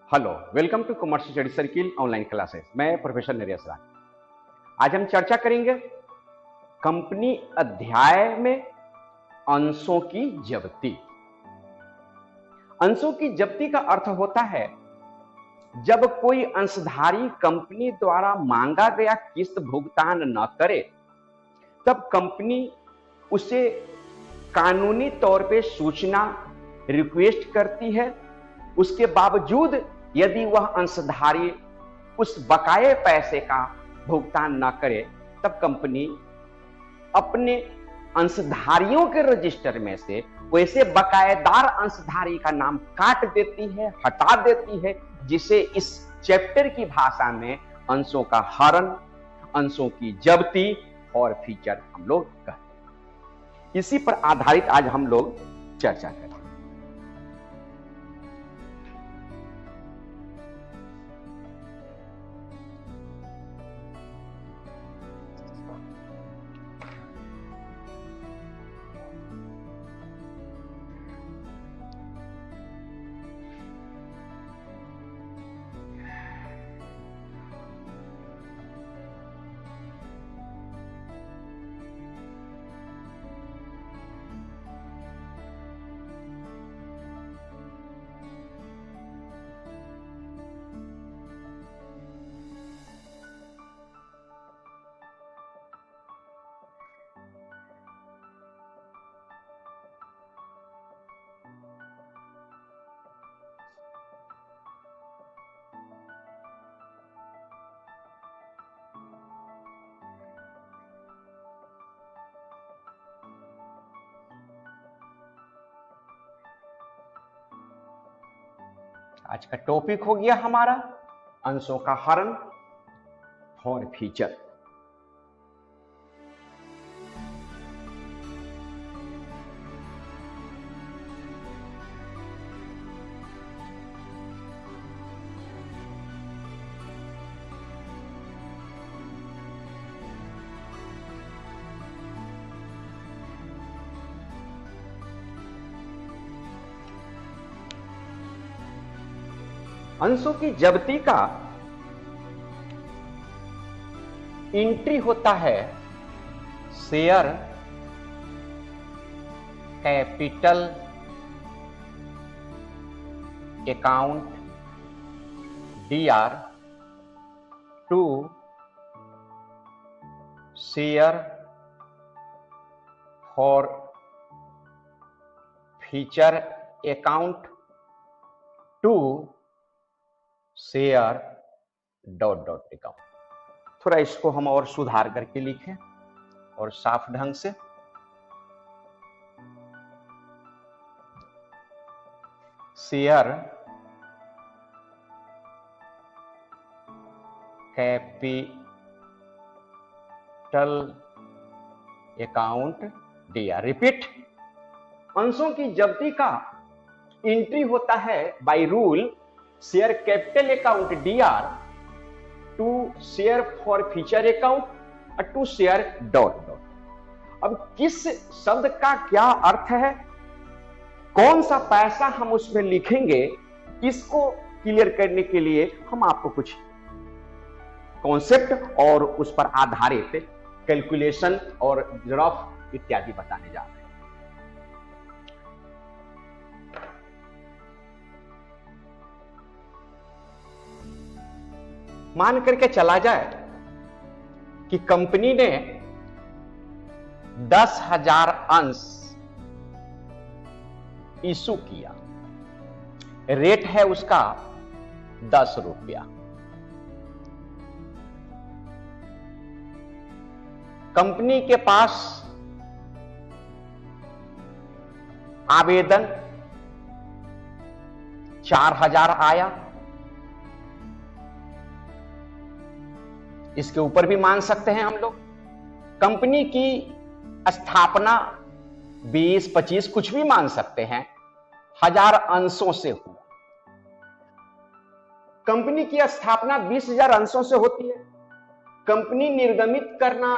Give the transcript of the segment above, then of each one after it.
Hello, welcome to commerce study circle online classes. मैं professor Naresh Raj. आज हम चर्चा करेंगे कंपनी अध्याय में अंशों की जब्ती। अंशों की जब्ती का अर्थ होता है जब कोई अंशधारी कंपनी द्वारा मांगा गया किस्त भुगतान न करे तब कंपनी उसे कानूनी तौर पे सूचना रिक्वेस्ट करती है। उसके बावजूद यदि वह अंशधारी उस बकाये पैसे का भुगतान न करे तब कंपनी अपने अंशधारियों के रजिस्टर में से वैसे बकायेदार अंशधारी का नाम काट देती है, हटा देती है, जिसे इस चैप्टर की भाषा में अंशों का हरण, अंशों की जब्ती और फीचर हम लोग कहते हैं। इसी पर आधारित आज हम लोग चर्चा करें। आज का टॉपिक हो गया हमारा अंशों का हरण और फीचर। अंशों की जब्ती का एंट्री होता है share capital account DR to share forfeiture account to share dot dot account. थोड़ा इसको हम और सुधार करके लिखें और साफ ढंग से। Share capital account DR। Repeat, अंशों की जब्ती का एंट्री होता है by rule share capital account DR to share forfeiture account to share dot dot. अब किस शब्द का क्या अर्थ है, कौन सा पैसा हम उसमें लिखेंगे, इसको क्लियर करने के लिए हम आपको कुछ कॉन्सेप्ट और उस पर आधारित कैलकुलेशन और रफ इत्यादि बताने जा रहे हैं। मान करके चला जाए कि कंपनी ने 10,000 अंश इशू किया, रेट है उसका 10 रुपया। कंपनी के पास आवेदन 4,000 आया, इसके ऊपर भी मान सकते हैं हम लोग। कंपनी की स्थापना 20-25 कुछ भी मान सकते हैं, 1000 अंशों से हुआ। कंपनी की स्थापना 20,000 अंशों से होती है। कंपनी निर्गमित करना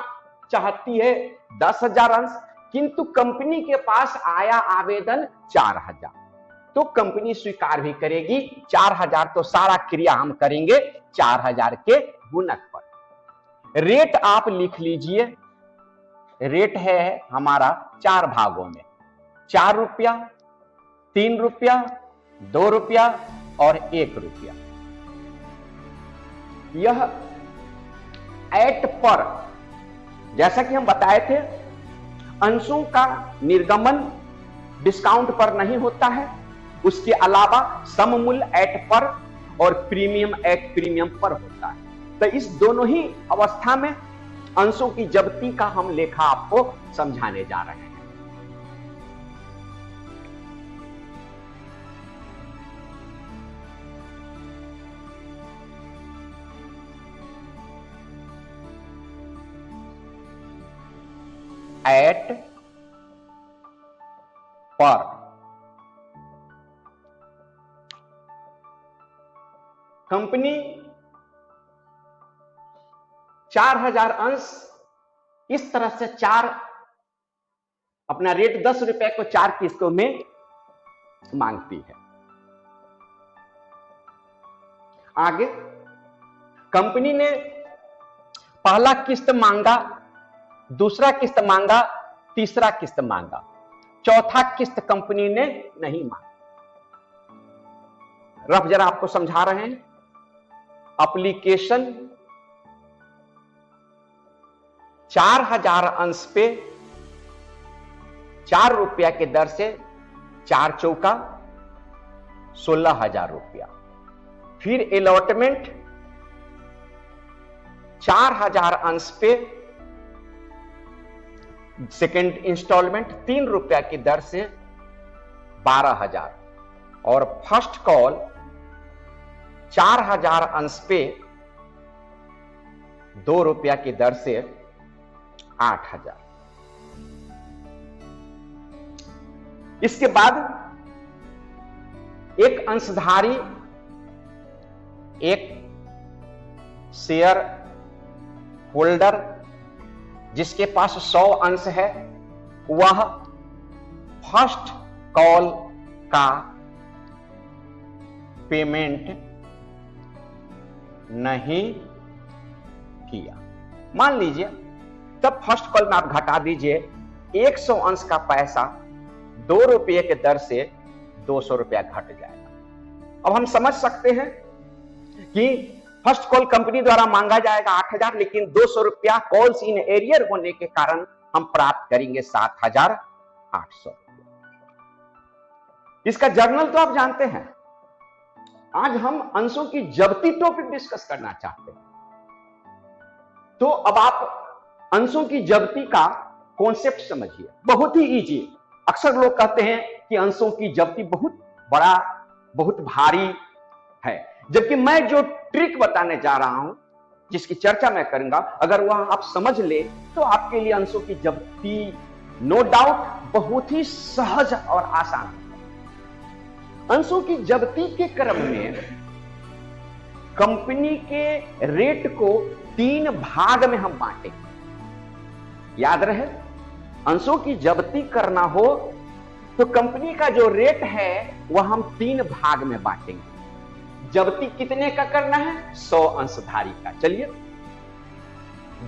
चाहती है 10,000 अंश, किंतु कंपनी के पास आया आवेदन 4,000, तो कंपनी स्वीकार भी करेगी। 4000 तो सारा क्रिया हम करेंगे 4000 के गुणक पर। रेट आप लिख लीजिए, रेट है हमारा 4 भागों में, 4 रुपया, 3 रुपया, 2 रुपया और 1 रुपया। यह एट पर, जैसा कि हम बताए थे, अंशों का निर्गमन डिस्काउंट पर नहीं होता है, उसके अलावा सम मूल्य एट पर और प्रीमियम एट प्रीमियम पर होता है। तो इस दोनों ही अवस्था में अंशों की जब्ती का हम लेखा आपको समझाने जा रहे हैं। एट पर कंपनी 4000 अंश इस तरह से अपना रेट 10 रुपए को 4 किस्तों में मांगती है। आगे कंपनी ने पहला किस्त मांगा, दूसरा किस्त मांगा, तीसरा किस्त मांगा, चौथा किस्त कंपनी ने नहीं मांगा। रफ जरा आपको समझा रहे हैं। एप्लीकेशन 4000 अंश पे 4 रुपया के दर से 4 चौका 16,000 रुपया। फिर अलॉटमेंट 4000 अंश पे सेकेंड इंस्टॉलमेंट 3 रुपया की दर से 12,000 और फर्स्ट कॉल 4000 अंश पे 2 रुपया की दर से 8,000। इसके बाद एक अंशधारी, एक शेयर होल्डर जिसके पास 100 अंश है, वह फर्स्ट कॉल का पेमेंट नहीं किया। मान लीजिए तब फर्स्ट कॉल में आप घटा दीजिए 100 अंश का पैसा 2 रुपये के दर से 200 रुपया घट जाएगा। अब हम समझ सकते हैं कि फर्स्ट कॉल कंपनी द्वारा मांगा जाएगा 8,000, लेकिन 200 रुपया कॉल्स इन एरियर होने के कारण हम प्राप्त करेंगे 7,800 रुपया। इसका जर्नल तो आप जानते हैं। आज हम अंशों की जब्ती टॉपिक डिस्कस करना चाहते हैं। तो अब आप अंशों की जब्ती का कॉन्सेप्ट समझिए, बहुत ही इजी। अक्सर लोग कहते हैं कि अंशों की जब्ती बहुत बड़ा, बहुत भारी है, जबकि मैं जो ट्रिक बताने जा रहा हूं, जिसकी चर्चा मैं करूंगा, अगर वह आप समझ ले तो आपके लिए अंशों की जब्ती नो डाउट बहुत ही सहज और आसान है। अंशों की जब्ती के क्रम में कंपनी के रेट को 3 भाग में हम बांटेंगे। याद रहे, अंशों की जब्ती करना हो तो कंपनी का जो रेट है वह हम 3 भाग में बांटेंगे। जब्ती कितने का करना है? 100 अंशधारी का। चलिए,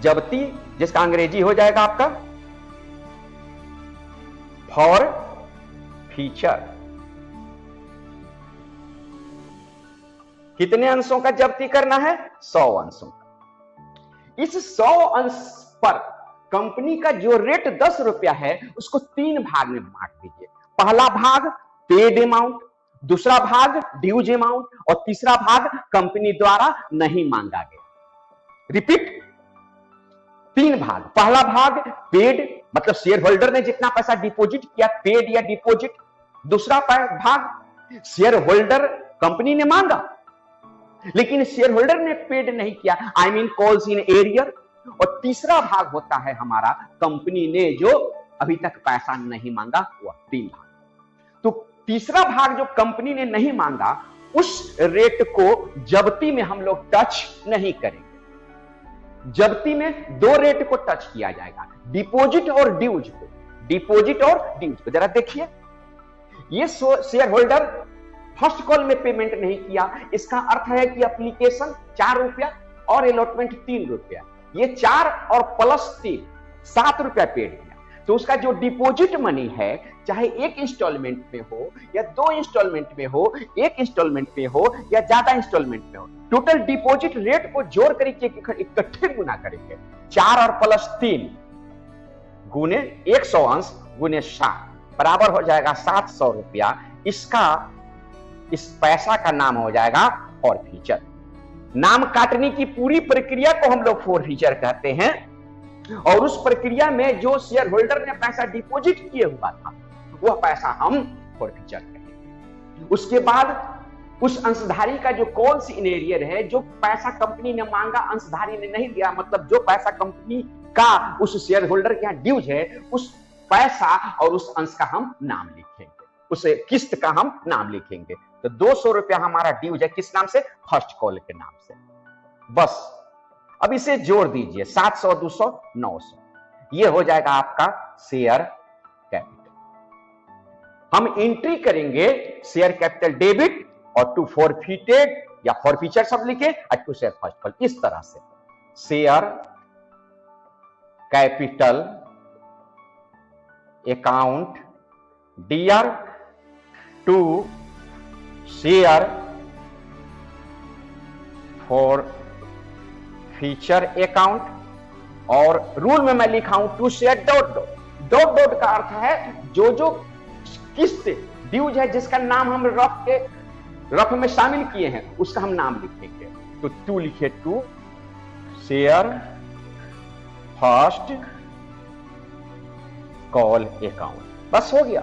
जब्ती जिसका अंग्रेजी हो जाएगा आपका फॉर फीचर। कितने अंशों का जब्ती करना है? 100 अंशों का। इस 100 अंश पर कंपनी का जो रेट 10 रुपया है उसको 3 भाग में बांट दीजिए। पहला भाग पेड अमाउंट, दूसरा भाग ड्यूज अमाउंट और तीसरा भाग कंपनी द्वारा नहीं मांगा गया। रिपीट, 3 भाग। पहला भाग पेड, मतलब शेयर होल्डर ने जितना पैसा डिपॉजिट किया, पेड या डिपॉजिट। दूसरा भाग शेयर होल्डर, कंपनी ने मांगा लेकिन शेयर होल्डर ने पेड नहीं किया, I mean calls in arrear. और तीसरा भाग होता है हमारा कंपनी ने जो अभी तक पैसा नहीं मांगा, वह 3 भाग। तो तीसरा भाग जो कंपनी ने नहीं मांगा, उस रेट को जब्ती में हम लोग टच नहीं करेंगे। जब्ती में 2 रेट को टच किया जाएगा, डिपॉजिट और ड्यूज को। डिपॉजिट और ड्यूज को जरा देखिए, ये शेयर होल्डर फर्स्ट कॉल में पेमेंट नहीं किया, इसका अर्थ है कि एप्लीकेशन 4 रुपया और अलॉटमेंट 3 रुपया, ये 4 और प्लस 3 7 रुपया पेड किया। तो उसका जो डिपॉजिट मनी है, चाहे एक इंस्टॉलमेंट में हो या 2 इंस्टॉलमेंट में हो, एक इंस्टॉलमेंट में हो या ज्यादा इंस्टॉलमेंट में हो, टोटल डिपॉजिट रेट को जोड़ करके इकट्ठे गुना करेंगे। 4 और प्लस 3 गुने 100 अंश गुने 7 बराबर हो जाएगा 700 रुपया। इस पैसा का नाम हो जाएगा फॉरफीचर। नाम काटने की पूरी प्रक्रिया को हम लोग फॉरफीचर कहते हैं, और उस प्रक्रिया में जो शेयर होल्डर ने पैसा डिपॉजिट किए हुआ था वह पैसा हम फॉरफीचर कहेंगे। उसके बाद उस अंशधारी का जो कौन सी इन एरियर है, जो पैसा कंपनी ने मांगा अंशधारी ने नहीं दिया, मतलब जो पैसा कंपनी का उस शेयर होल्डर के यहाँ ड्यूज है, उस पैसा और उस अंश का हम नाम लिखेंगे, उस किस्त का हम नाम लिखेंगे। तो 200 रुपया हमारा ड्यूज है, किस नाम से? फर्स्ट कॉल के नाम से। बस अब इसे जोड़ दीजिए, 700 200 900, ये हो जाएगा आपका शेयर कैपिटल। हम एंट्री करेंगे शेयर कैपिटल डेबिट और टू फॉरफीटेड या फॉरफीचर सब लिखे और टू शेयर फर्स्ट कॉल, इस तरह से share capital account dear to share forfeiture account, और रूल में मैं लिखा हूं to share dot dot. Dot dot का अर्थ है जो किस्त ड्यूज है जिसका नाम हम रफ में शामिल किए हैं उसका हम नाम लिखेंगे। तो टू लिखे to share first call account, बस हो गया,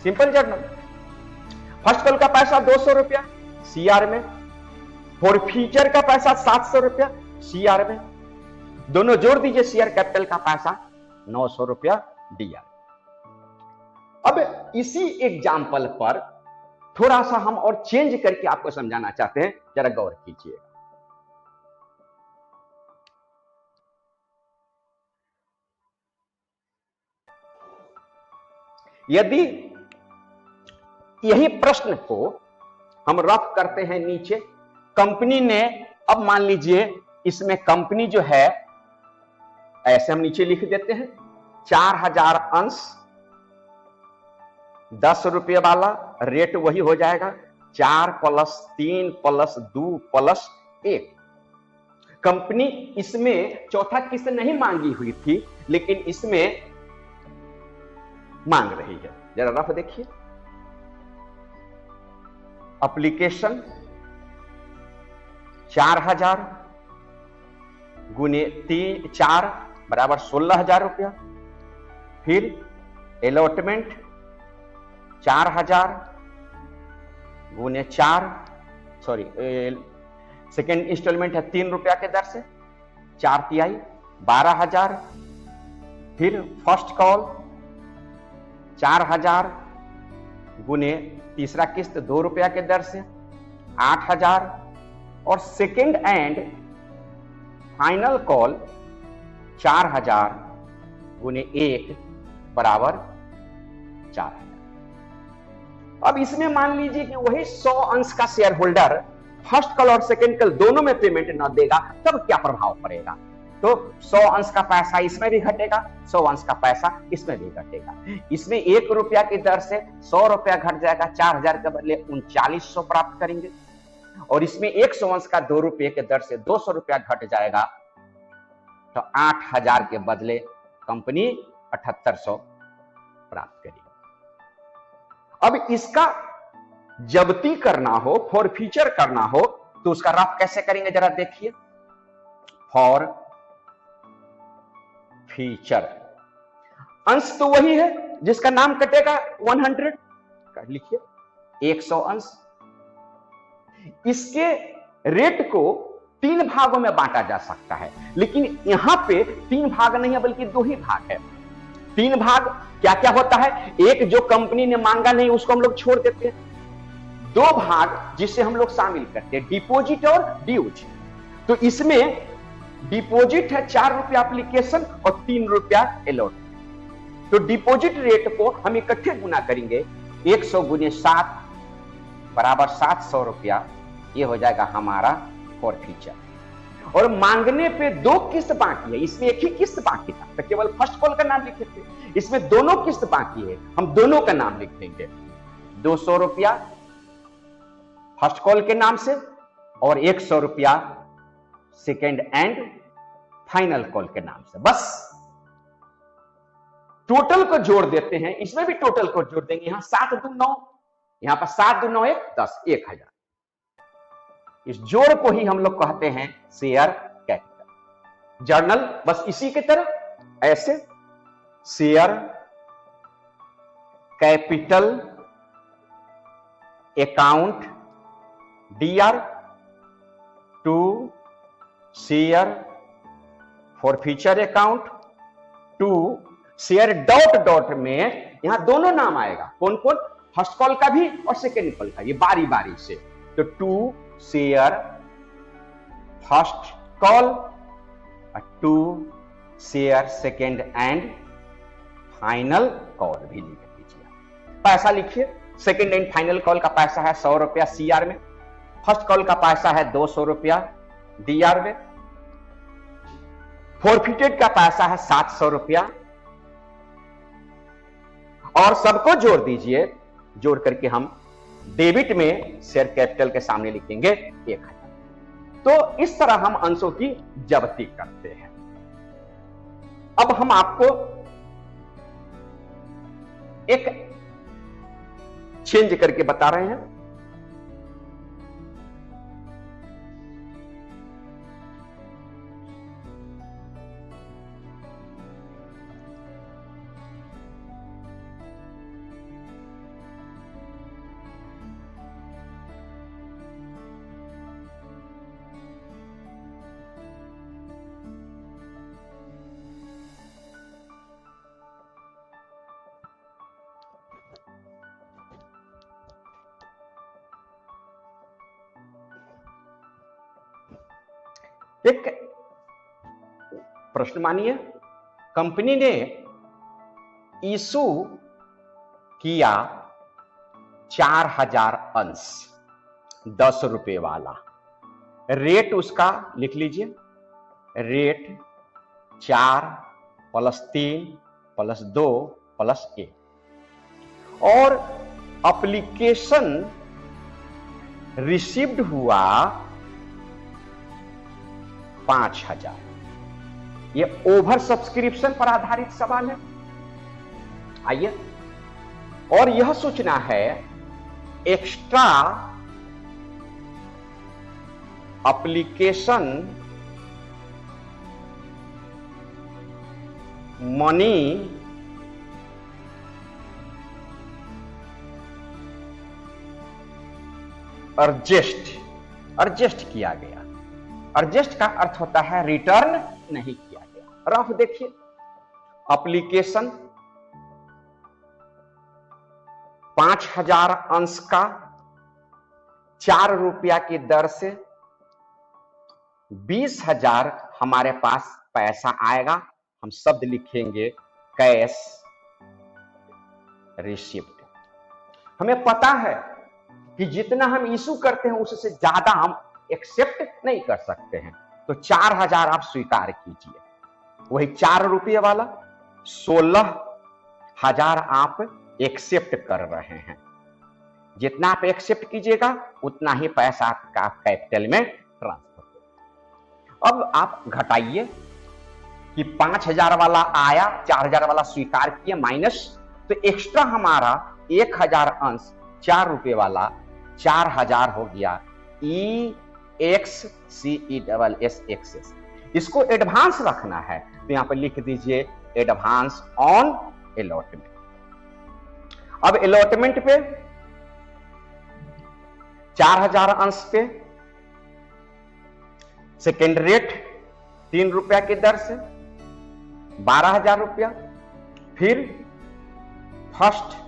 सिंपल जर्नल। फर्स्ट कॉल का पैसा 200 रुपया सीआर में, फॉरफीचर का पैसा 700 रुपया सीआर में, दोनों जोड़ दीजिए, शेयर कैपिटल का पैसा 900 रुपया डीआर। अब इसी एग्जाम्पल पर थोड़ा सा हम और चेंज करके आपको समझाना चाहते हैं, जरा गौर कीजिए। यदि यही प्रश्न को हम रफ करते हैं नीचे, कंपनी ने, अब मान लीजिए इसमें कंपनी जो है, ऐसे हम नीचे लिख देते हैं 4000 अंश 10 रुपये वाला रेट वही हो जाएगा 4 + 3 + 2 + 1। कंपनी इसमें चौथा किस्त नहीं मांगी हुई थी, लेकिन इसमें मांग रही है। जरा रफ देखिए, एप्लीकेशन 4000 गुने 4 बराबर 16000 रुपया, फिर अलॉटमेंट 4000 गुने 4, सॉरी सेकेंड इंस्टॉलमेंट है 3 रुपया के दर से, 4 तिहाई 12000, फिर फर्स्ट कॉल 4000 गुने तीसरा किस्त 2 रुपया के दर से 8000, और सेकेंड एंड फाइनल कॉल 4000 गुने 1 बराबर 4000। अब इसमें मान लीजिए कि वही 100 अंश का शेयर होल्डर फर्स्ट कॉल और सेकेंड कॉल दोनों में पेमेंट न देगा, तब क्या प्रभाव पड़ेगा? तो 100 अंश का पैसा इसमें भी घटेगा, 100 अंश का पैसा इसमें भी घटेगा। इसमें 1 रुपया की दर से 100 रुपया घट जाएगा, 4000 के बदले 3900 प्राप्त करेंगे, और इसमें 100 अंश का 2 रुपये के दर से 200 रुपया घट जाएगा, तो 8000 के बदले कंपनी 7800 प्राप्त करेगी। अब इसका जब्ती करना हो, फॉरफीचर करना हो, तो उसका रफ कैसे करेंगे जरा देखिए। फॉर फीचर अंश तो वही है जिसका नाम कटेगा 100, लिखिए 100 अंश। इसके रेट को 3 भागों में बांटा जा सकता है, लेकिन यहां पे 3 भाग नहीं है बल्कि 2 ही भाग है। 3 भाग क्या क्या होता है? एक जो कंपनी ने मांगा नहीं उसको हम लोग छोड़ देते हैं, 2 भाग जिसे हम लोग शामिल करते हैं, डिपॉजिट और ड्यूज। तो इसमें डिपॉजिट है 4 रुपया एप्लीकेशन और 3 रुपया अलॉट। तो डिपॉजिट रेट को हम इकट्ठे गुना करेंगे, 100 गुने 7 बराबर 700 रुपया, ये हो जाएगा हमारा फॉरफीचर। और मांगने पे 2 किस्त बाकी है, इसमें एक ही किस्त बाकी था तो केवल फर्स्ट कॉल का नाम लिखे थे, इसमें दोनों किस्त बाकी है, हम दोनों का नाम लिख देंगे। 200 रुपया फर्स्ट कॉल के नाम से और 100 रुपया सेकेंड एंड फाइनल कॉल के नाम से। बस टोटल को जोड़ देते हैं, इसमें भी टोटल को जोड़ देंगे। यहां 7 2 9, यहां पर 7 2 9 1 10, 1000। इस जोड़ को ही हम लोग कहते हैं शेयर कैपिटल। जर्नल बस इसी की तरह ऐसे share capital account DR to share forfeiture account to share dot dot में यहां दोनों नाम आएगा। कौन कौन? फर्स्ट कॉल का भी और सेकेंड कॉल का, ये बारी बारी से। तो to share first call, to share second and final call भी लिख दीजिए। पैसा लिखिए, सेकेंड एंड फाइनल कॉल का पैसा है 100 रुपया CR में, फर्स्ट कॉल का पैसा है 200 रुपया DR में, फॉरफिटेड का पैसा है 700 रुपया, और सबको जोड़ दीजिए। जोड़ करके हम डेबिट में शेयर कैपिटल के सामने लिखेंगे 1000। तो इस तरह हम अंशों की जब्ती करते हैं। अब हम आपको एक चेंज करके बता रहे हैं। एक प्रश्न मानिए, कंपनी ने इशू किया 4000 अंश 10 रुपए वाला। रेट उसका लिख लीजिए, रेट 4 + 3 + 2 + 1, और एप्लीकेशन रिसीव्ड हुआ 5000। ये ओवर सब्सक्रिप्शन पर आधारित सवाल है। आइए, और यह सूचना है एक्स्ट्रा एप्लीकेशन मनी एडजस्ट किया गया। एडजस्ट का अर्थ होता है रिटर्न नहीं किया गया। रफ देखिए, एप्लीकेशन 5000 अंश का 4 रुपया की दर से 20,000 हमारे पास पैसा आएगा। हम शब्द लिखेंगे कैश रिसिप्ट। हमें पता है कि जितना हम इशू करते हैं उससे ज्यादा हम एक्सेप्ट नहीं कर सकते हैं, तो 4000 आप स्वीकार कीजिए। वही 4 रुपये वाला 16,000 आप एक्सेप्ट कर रहे हैं। जितना आप एक्सेप्ट कीजिएगा उतना ही पैसा आपका कैपिटल में ट्रांसफर होगा। अब आप घटाइए कि 5000 वाला आया, 4000 वाला स्वीकार किया, माइनस, तो एक्स्ट्रा हमारा 1000 अंश 4 रुपये वाला 4000 हो गया। EXCESS, इसको एडवांस रखना है तो यहां पर लिख दीजिए एडवांस ऑन अलॉटमेंट। अब अलॉटमेंट पे 4000 अंश पे सेकेंड रेट 3 रुपया की दर से 12,000 रुपया, फिर फर्स्ट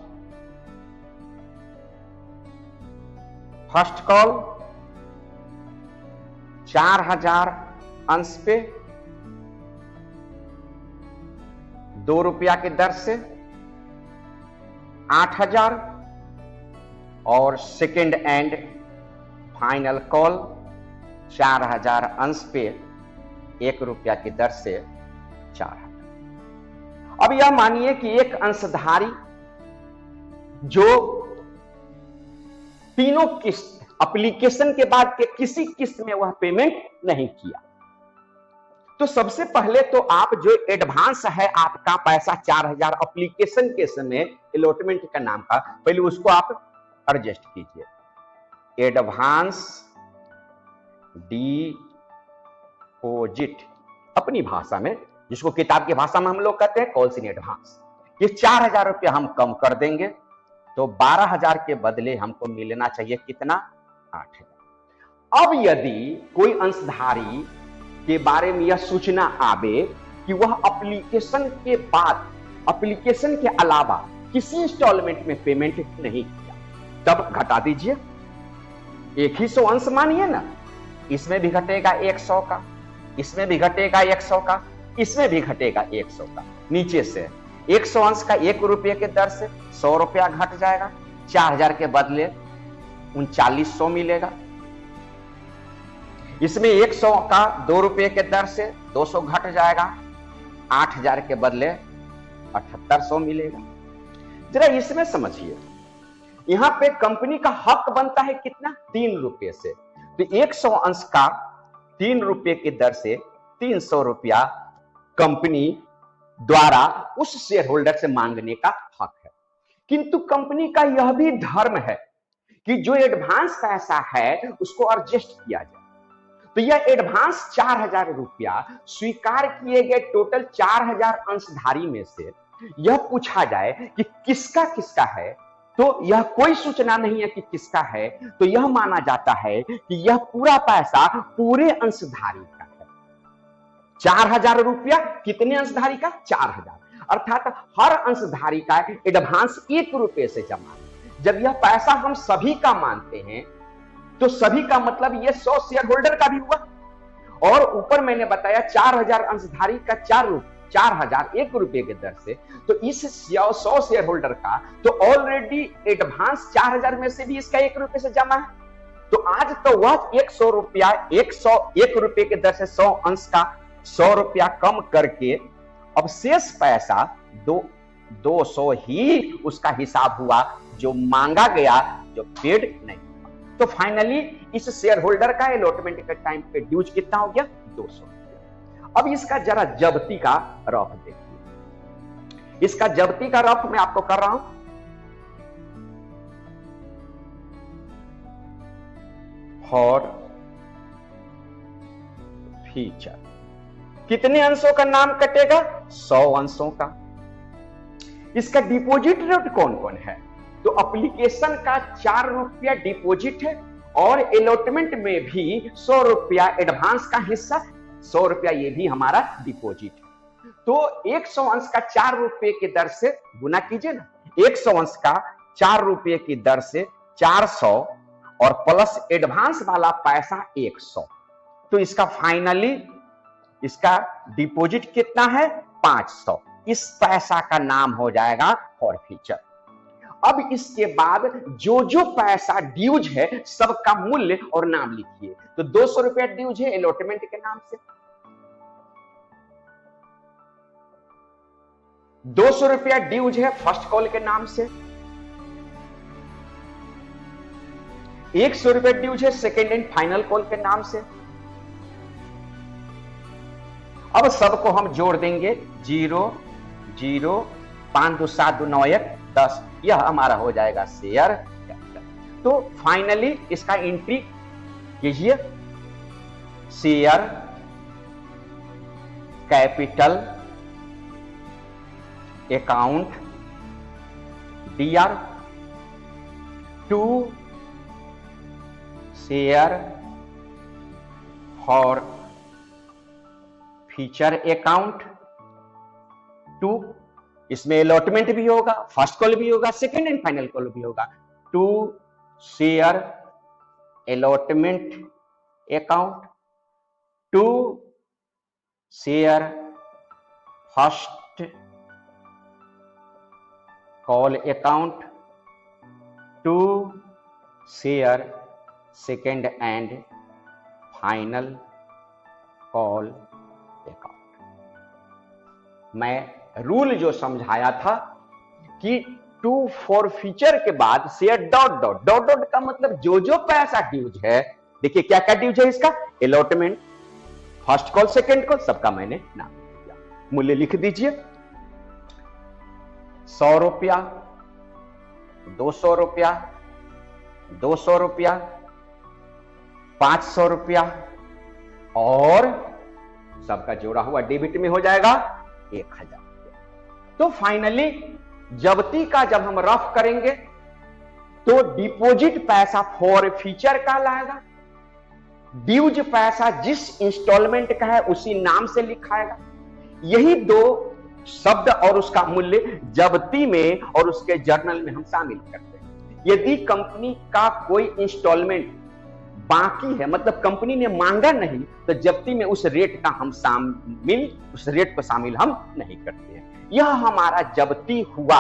कॉल 4000 अंश पे 2 रुपया की दर से 8,000, और सेकेंड एंड फाइनल कॉल 4000 अंश पे 1 रुपया की दर से 4000। अब यह मानिए कि एक अंशधारी जो तीनों किस्त एप्लीकेशन के बाद के किसी किस्त में वह पेमेंट नहीं किया, तो सबसे पहले तो आप जो एडवांस है आपका पैसा 4000 एप्लीकेशन के समय अलॉटमेंट का नाम का, पहले उसको आप एडजस्ट कीजिए। एडवांस डिपॉजिट अपनी भाषा में, जिसको किताब की भाषा में हम लोग कहते हैं कॉल्स इन एडवांस, ये 4000 रुपया हम कम कर देंगे, तो 12000 के बदले हमको मिलना चाहिए कितना? 8000। अब यदि कोई अंशधारी के बारे में यह सूचना आवे कि वह एप्लीकेशन के बाद, एप्लीकेशन के अलावा किसी इंस्टॉलमेंट में पेमेंट नहीं किया, तब घटा दीजिए। एक ही 100 अंश मानिए ना, इसमें भी घटेगा 100 का, इसमें भी घटेगा 100 का, इसमें भी घटेगा 100 का। नीचे से 100 अंश का 1 रुपये के दर से 100 रुपया घट जाएगा, 4000 के बदले 3900 मिलेगा। इसमें 100 का 2 रुपये के दर से 200 घट जाएगा, 8000 के बदले 7800 मिलेगा। जरा इसमें समझिए, यहां पे कंपनी का हक बनता है कितना? 3 रुपये से, तो 100 अंश का 3 रुपये की दर से 300 रुपया कंपनी द्वारा उस शेयर होल्डर से मांगने का हक है। किंतु कंपनी का यह भी धर्म है कि जो एडवांस पैसा है उसको एडजस्ट किया जाए। तो यह एडवांस 4000 रुपया स्वीकार किए गए टोटल 4000 अंशधारी में से यह पूछा जाए कि किसका किसका है, तो यह कोई सूचना नहीं है कि किसका है, तो यह माना जाता है कि यह पूरा पैसा पूरे अंशधारी का है। 4000 रुपया कितने अंशधारी का? 4000, अर्थात हर अंशधारी का एडवांस 1 रुपये से जमा। जब यह पैसा हम सभी का मानते हैं तो सभी का मतलब ये 100 शेयर होल्डर का भी हुआ, और ऊपर मैंने बताया 4000 अंशधारी का 4000 1 रुपये के दर से, तो इस 100 शेयर होल्डर का तो ऑलरेडी एडवांस 4000 में से भी इसका 1 रुपये से जमा है, तो आज तो वह 100 रुपया 1 रुपये के दर से 100 अंश का 100 रुपया कम करके अब शेष पैसा 200 ही उसका हिसाब हुआ जो मांगा गया, जो पेड नहीं। तो फाइनली इस शेयर होल्डर का अलॉटमेंट के टाइम पे ड्यूज कितना हो गया? 200 रुपया। अब इसका जरा जब्ती का रफ देखिए, इसका जब्ती का रफ मैं आपको कर रहा हूं। फॉर फीचर कितने अंशों का नाम कटेगा? 100 अंशों का। इसका डिपॉजिट रेट कौन कौन है? तो एप्लीकेशन का 4 रुपया डिपॉजिट है, और अलॉटमेंट में भी 100 रुपया एडवांस का हिस्सा, 100 रुपया ये भी हमारा डिपॉजिट है। तो 100 अंश का 4 रुपये की दर से गुना कीजिए ना, 100 अंश का 4 रुपये की दर से 400 और प्लस एडवांस वाला पैसा 100, तो इसका फाइनली इसका डिपॉजिट कितना है? 500। इस पैसा का नाम हो जाएगा फॉरफीचर। अब इसके बाद जो जो पैसा ड्यूज है सबका मूल्य और नाम लिखिए। तो 200 रुपया ड्यूज है अलॉटमेंट के नाम से, 200 रुपया ड्यूज है फर्स्ट कॉल के नाम से, 100 रुपया ड्यूज है सेकेंड एंड फाइनल कॉल के नाम से। अब सबको हम जोड़ देंगे, 0 0 5 2 7 2 9 1 10, यह हमारा हो जाएगा शेयर कैपिटल। तो फाइनली इसका एंट्री कीजिए, share capital account DR to share forfeiture account to, इसमें अलॉटमेंट भी होगा, फर्स्ट कॉल भी होगा, सेकेंड एंड फाइनल कॉल भी होगा, to share allotment account to share first call account to share second and final call account. मैं rule जो समझाया था कि टू फॉरफीचर के बाद share dot dot dot dot का मतलब जो पैसा ड्यूज है, देखिए क्या क्या ड्यूज है इसका, allotment, first call, second call, सबका मैंने नाम दिया। मूल्य लिख दीजिए, 100 रुपया, 200 रुपया, 200 रुपया, 500 रुपया और सबका जोड़ा हुआ डेबिट में हो जाएगा 1000 रुपया। तो फाइनली जब्ती का जब हम रफ करेंगे तो डिपॉजिट पैसा फॉरफीचर का लाएगा, ड्यूज पैसा जिस इंस्टॉलमेंट का है उसी नाम से लिखाएगा। यही दो शब्द और उसका मूल्य जब्ती में और उसके जर्नल में हम शामिल करते हैं। यदि कंपनी का कोई इंस्टॉलमेंट बाकी है, मतलब कंपनी ने मांगा नहीं, तो जब्ती में उस रेट का हम उस रेट को शामिल हम नहीं करते हैं। यह हमारा जब्ती हुआ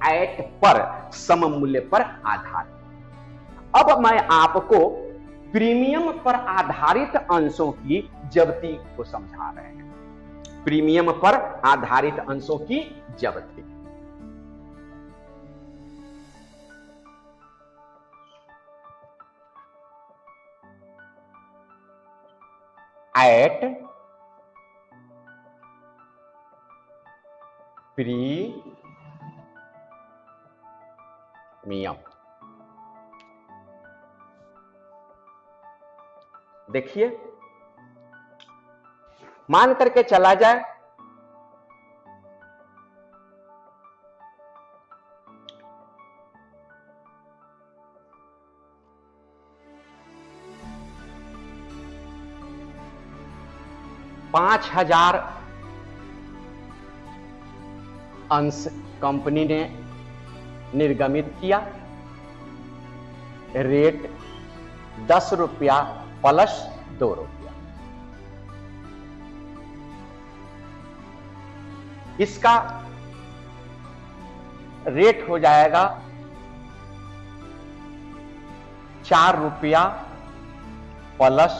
एट पर, सम मूल्य पर आधारित। अब मैं आपको प्रीमियम पर आधारित अंशों की जब्ती को समझा रहे हैं। प्रीमियम पर आधारित अंशों की जब्ती। एट प्रीमियम, देखिए मान करके चला जाए $5000 अंश कंपनी ने निर्गमित किया, रेट 10 रुपया प्लस 2 रुपया। इसका रेट हो जाएगा 4 रुपया प्लस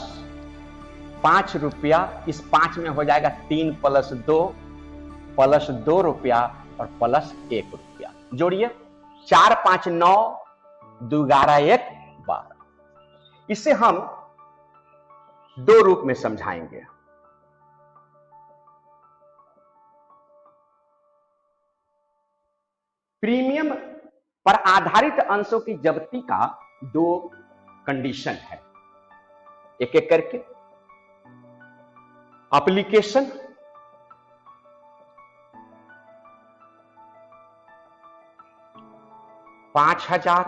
5 रुपया। इस 5 में हो जाएगा 3 प्लस 2 रुपया और प्लस 1 रुपया। जोड़िए 4 5 9, 2 11 1 12। इसे हम दो रूप में समझाएंगे। प्रीमियम पर आधारित अंशों की जब्ती का दो कंडीशन है, एक एक करके। एप्लीकेशन, $5000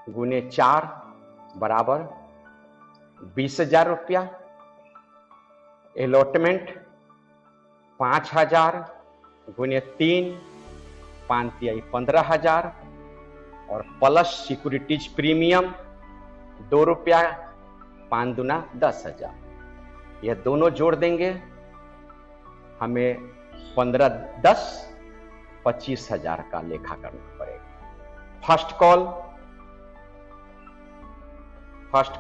गुने 4 बराबर 20,000 रुपया। अलॉटमेंट 5000 गुने 3 5 15,000 और प्लस सिक्योरिटीज प्रीमियम 2 रुपया 5 दूना 10,000। यह दोनों जोड़ देंगे हमें 15 10 25,000 का लेखा करना पड़ेगा। फर्स्ट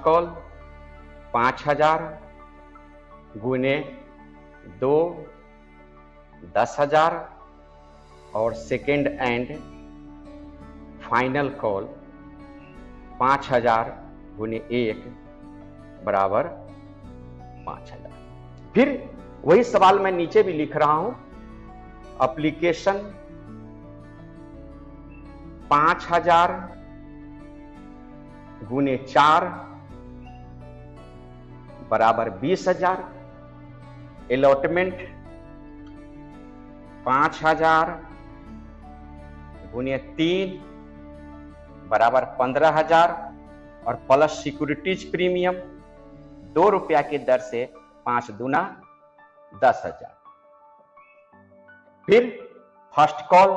कॉल 5,000 गुने 2 10,000 और सेकेंड एंड फाइनल कॉल 5,000 गुने 1 बराबर 5,000। फिर वही सवाल मैं नीचे भी लिख रहा हूं। एप्लीकेशन 5,000 गुने 4 बराबर 20,000। अलॉटमेंट 5,000 गुने 3 बराबर 15,000 और प्लस सिक्योरिटीज प्रीमियम 2 रुपया की दर से 5 दूना 10,000। फिर फर्स्ट कॉल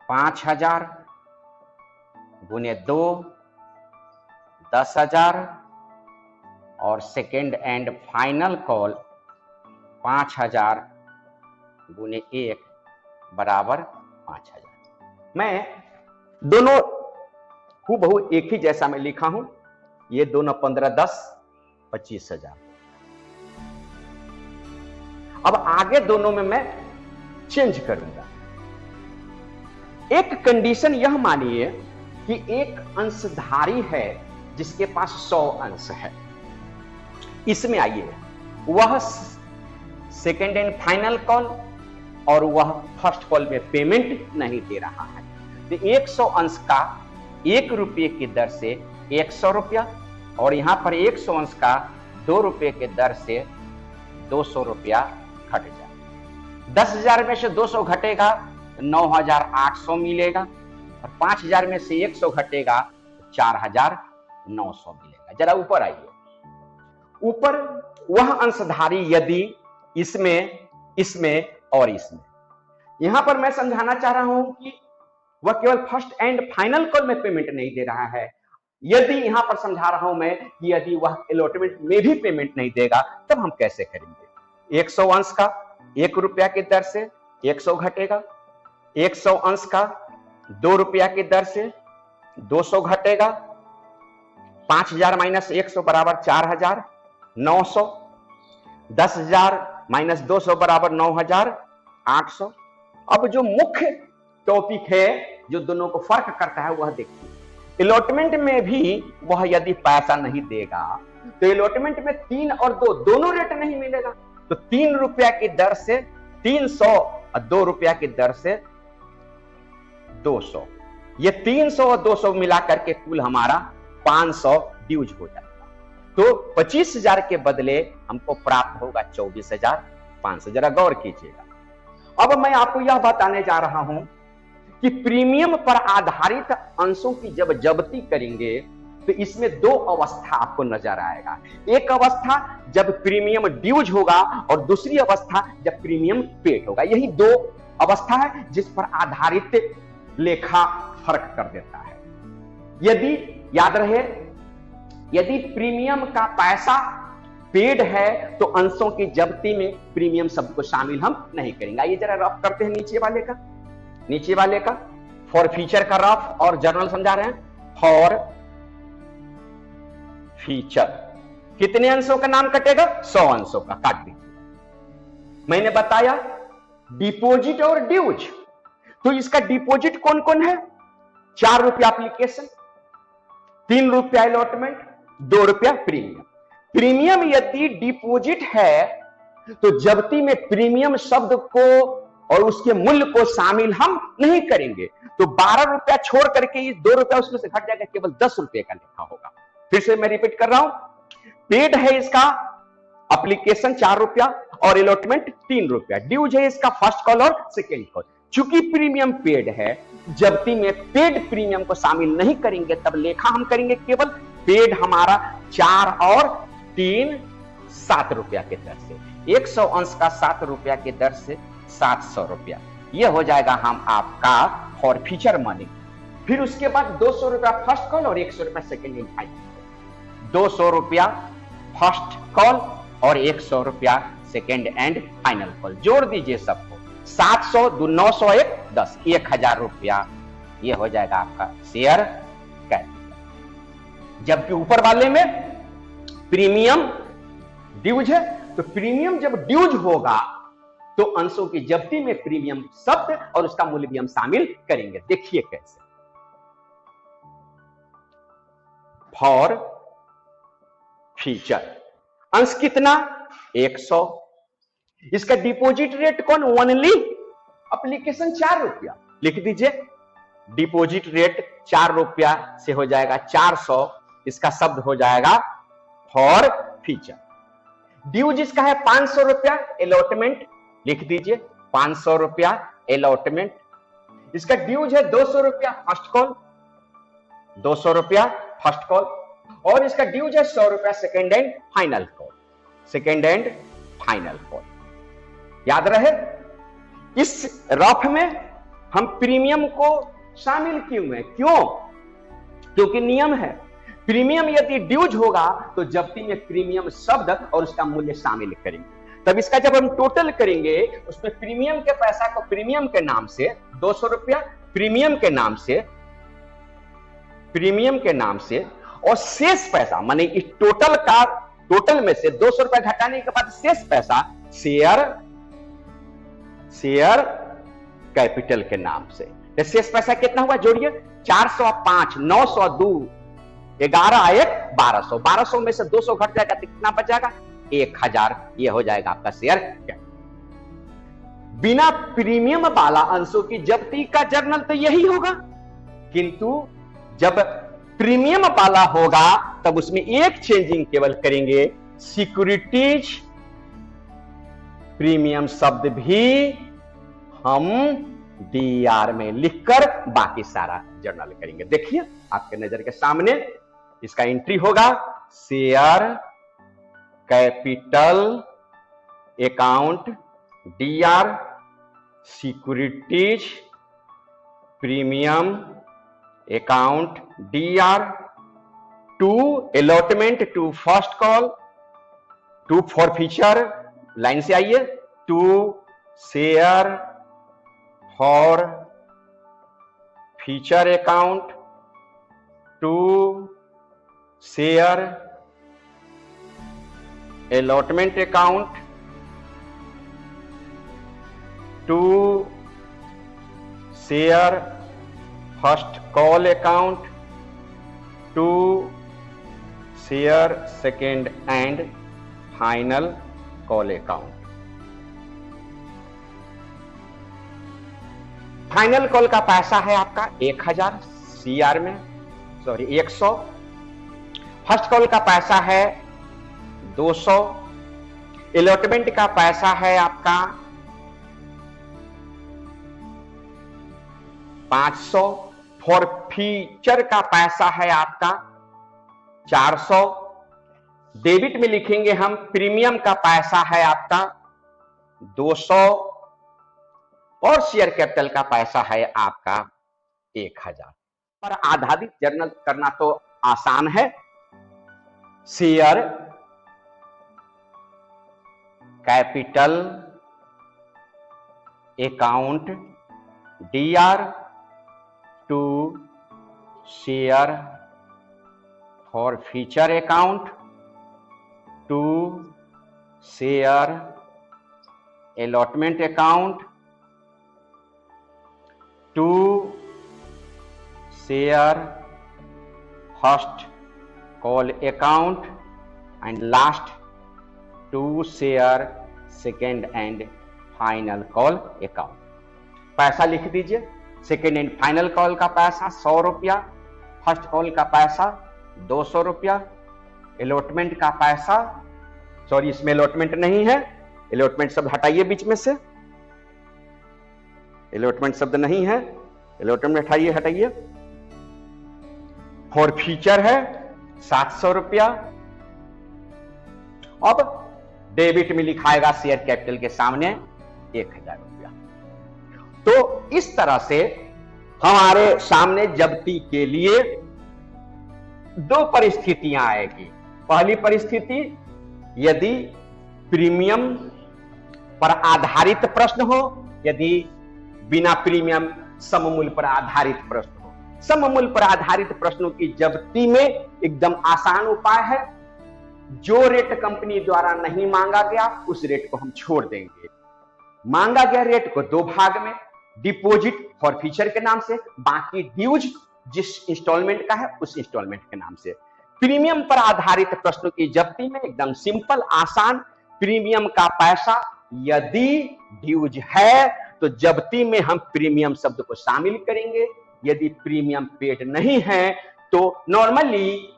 5,000 गुने 2 10,000 और सेकेंड एंड फाइनल कॉल 5,000 गुने 1 बराबर 5,000। मैं दोनों हूबहू एक ही जैसा मैं लिखा हूं, ये दोनों 15, 10, 25,000। अब आगे दोनों में मैं चेंज करूंगा। एक कंडीशन यह मानिए कि एक अंशधारी है जिसके पास 100 अंश है। इसमें आइए, वह सेकेंड एंड फाइनल कॉल और वह फर्स्ट कॉल में पेमेंट नहीं दे रहा है। तो 100 अंश का 1 रुपये की दर से 100 रुपया, और यहां पर 100 अंश का 2 रुपये की दर से 200 रुपया घट जाए। 10,000 में से 200 घटेगा 9,800 मिलेगा, और 5,000 में से 100 घटेगा 4,900 मिलेगा। जरा ऊपर आइए, ऊपर वह अंशधारी यदि इसमें और इसमें, यहां पर मैं समझाना चाह रहा हूं कि वह केवल फर्स्ट एंड फाइनल कॉल में पेमेंट नहीं दे रहा है। यदि यहां पर समझा रहा हूं मैं कि यदि वह अलॉटमेंट में भी पेमेंट नहीं देगा तब हम कैसे करेंगे। 100 अंश का 1 रुपया की दर से 100 घटेगा, 100 अंश का 2 रुपया की दर से 200 घटेगा, 5,000 माइनस 100 बराबर 4,900, 10,000 माइनस 200 बराबर 9,800। अब जो मुख्य टॉपिक है जो दोनों को फर्क करता है वह देखिए। अलॉटमेंट में भी वह यदि पैसा नहीं देगा तो अलॉटमेंट में 3 और 2 दोनों रेट नहीं मिलेगा। तो 3 रुपया की दर से 300 और 2 रुपया की दर से 200, ये 300 और 200 मिलाकर के कुल हमारा 500 ड्यूज हो जाएगा। तो 25,000 के बदले हमको प्राप्त होगा 24,500। जरा गौर कीजिएगा। अब मैं आपको यह बताने जा रहा हूं कि प्रीमियम पर आधारित अंशों की जब जब्ती करेंगे तो इसमें 2 अवस्था आपको नजर आएगा। एक अवस्था जब प्रीमियम ड्यूज होगा और दूसरी अवस्था जब प्रीमियम पेड होगा। यही 2 अवस्था है जिस पर आधारित लेखा फर्क कर देता है। यदि याद रहे, यदि प्रीमियम का पैसा पेड है तो अंशों की जब्ती में प्रीमियम शब्द को शामिल हम नहीं करेंगे। आइए जरा रफ करते हैं नीचे वाले का फॉर फीचर का रफ और जर्नल समझा रहे हैं। फॉर फीचर कितने अंशों का नाम कटेगा? 100 अंशों का। काट दीजिए। मैंने बताया डिपॉजिट और ड्यूज, तो इसका डिपॉजिट कौन कौन है? 4 रुपया एप्लीकेशन, 3 रुपया अलॉटमेंट, 2 रुपया प्रीमियम। प्रीमियम यदि डिपॉजिट है तो जब्ती में प्रीमियम शब्द को और उसके मूल्य को शामिल हम नहीं करेंगे। तो 12 रुपया छोड़ करके ये 2 रुपया उसमें से घट जाएगा, केवल 10 रुपये का लेखा होगा। फिर से मैं रिपीट कर रहा हूं, पेड है इसका एप्लीकेशन 4 रुपया और अलॉटमेंट 3 रुपया, ड्यूज है इसका फर्स्ट कॉल और सेकेंड कॉल। चूंकि प्रीमियम पेड है, जब्ती में पेड प्रीमियम को शामिल नहीं करेंगे, तब लेखा हम करेंगे केवल पेड हमारा 4 और 3 7 रुपया के दर से। 100 अंश का 7 रुपया के दर से 700 रुपया, यह हो जाएगा हम आपका फॉर फीचर मनी। फिर उसके बाद 200 रुपया फर्स्ट कॉल और 100 रुपया सेकेंड एंड फाइनल। 200 रुपया फर्स्ट कॉल और 100 रुपया सेकेंड एंड फाइनल कॉल। जोड़ दीजिए सबको, 700 2 900 1 10, 1,000 रुपया यह हो जाएगा आपका शेयर कैपिटल। जबकि ऊपर वाले में प्रीमियम ड्यूज है, तो प्रीमियम जब ड्यूज होगा तो अंशों की जब्ती में प्रीमियम शब्द और उसका मूल्य भी हम शामिल करेंगे। देखिए कैसे। फॉर फीचर अंश कितना? 100। इसका डिपॉजिट रेट कौन? ओनली एप्लीकेशन 4 रुपया। लिख दीजिए, डिपॉजिट रेट 4 रुपया से हो जाएगा 400, इसका शब्द हो जाएगा फॉर फीचर। ड्यूज इसका है 500 रुपया, अलॉटमेंट लिख दीजिए 500 रुपया अलॉटमेंट। इसका ड्यूज है 200 रुपया फर्स्ट कॉल, 200 रुपया फर्स्ट कॉल, और इसका ड्यूज है 100 रुपया second and final call, second and final call. याद रहे, इस रफ में हम प्रीमियम को शामिल क्यों है? क्यों? क्योंकि नियम है, प्रीमियम यदि ड्यूज होगा तो जब्ती में प्रीमियम शब्द और उसका मूल्य शामिल करेंगे। तब इसका जब हम टोटल करेंगे उसमें प्रीमियम के पैसा को प्रीमियम के नाम से 200 रुपया प्रीमियम के नाम से और शेष पैसा माने इस टोटल में से 200 रुपया घटाने के बाद शेष पैसा शेयर कैपिटल के नाम से। तो शेष पैसा कितना हुआ जोड़िए 405 902 11 1 1200 1200 में से 200 घट जाएगा तो कितना बच जाएगा 1000। ये हो जाएगा आपका शेयर कैपिटल। बिना प्रीमियम वाला अंशों की जब्ती का जर्नल तो यही होगा, किंतु जब प्रीमियम वाला होगा तब उसमें एक चेंजिंग केवल करेंगे, सिक्योरिटीज प्रीमियम शब्द भी हम डीआर में लिखकर बाकी सारा जर्नल करेंगे। देखिए आपके नजर के सामने इसका एंट्री होगा share capital account DR securities premium account DR to allotment to first call to forfeiture line से आइए to share forfeiture account to share allotment account to share first call account to share second and final call account. Final call का पैसा है आपका 1000 CR में, sorry 100। First call का पैसा है 200। अलॉटमेंट का पैसा है आपका 500। फॉर फीचर का पैसा है आपका 400। डेबिट में लिखेंगे हम प्रीमियम का पैसा है आपका 200 और शेयर कैपिटल का पैसा है आपका 1000। पर आधारित जर्नल करना तो आसान है। Share capital account DR to share forfeiture account to share allotment account to share first call account and last to share second and final call account. पैसा लिख दीजिए। सेकेंड एंड फाइनल कॉल का पैसा 100 रुपया, first call का पैसा 200 रुपया, allotment का पैसा, सॉरी इसमें अलॉटमेंट नहीं है, अलॉटमेंट शब्द हटाइए बीच में से, अलॉटमेंट शब्द नहीं है, अलॉटमेंट हटाइए। फॉर फीचर है 700 रुपया। अब डेबिट में लिखाएगा शेयर कैपिटल के सामने 1000 रुपया। तो इस तरह से हमारे सामने जब्ती के लिए दो परिस्थितियां आएगी। पहली परिस्थिति यदि प्रीमियम पर आधारित प्रश्न हो, यदि बिना प्रीमियम सममूल्य पर आधारित प्रश्न हो। सममूल्य पर आधारित प्रश्नों की जब्ती में एकदम आसान उपाय है, जो रेट कंपनी द्वारा नहीं मांगा गया उस रेट को हम छोड़ देंगे। मांगा गया रेट को दो भाग में, डिपॉजिट फॉर फ्यूचर के नाम से, बाकी ड्यूज जिस इंस्टॉलमेंट का है उस इंस्टॉलमेंट के नाम से। प्रीमियम पर आधारित प्रश्नों की जब्ती में एकदम सिंपल आसान, प्रीमियम का पैसा यदि ड्यूज है तो जब्ती में हम प्रीमियम शब्द को शामिल करेंगे, यदि प्रीमियम पेड नहीं है तो नॉर्मली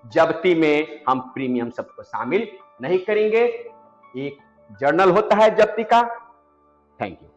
जब्ती में हम प्रीमियम शब्द को शामिल नहीं करेंगे। एक जर्नल होता है जब्ती का। Thank you.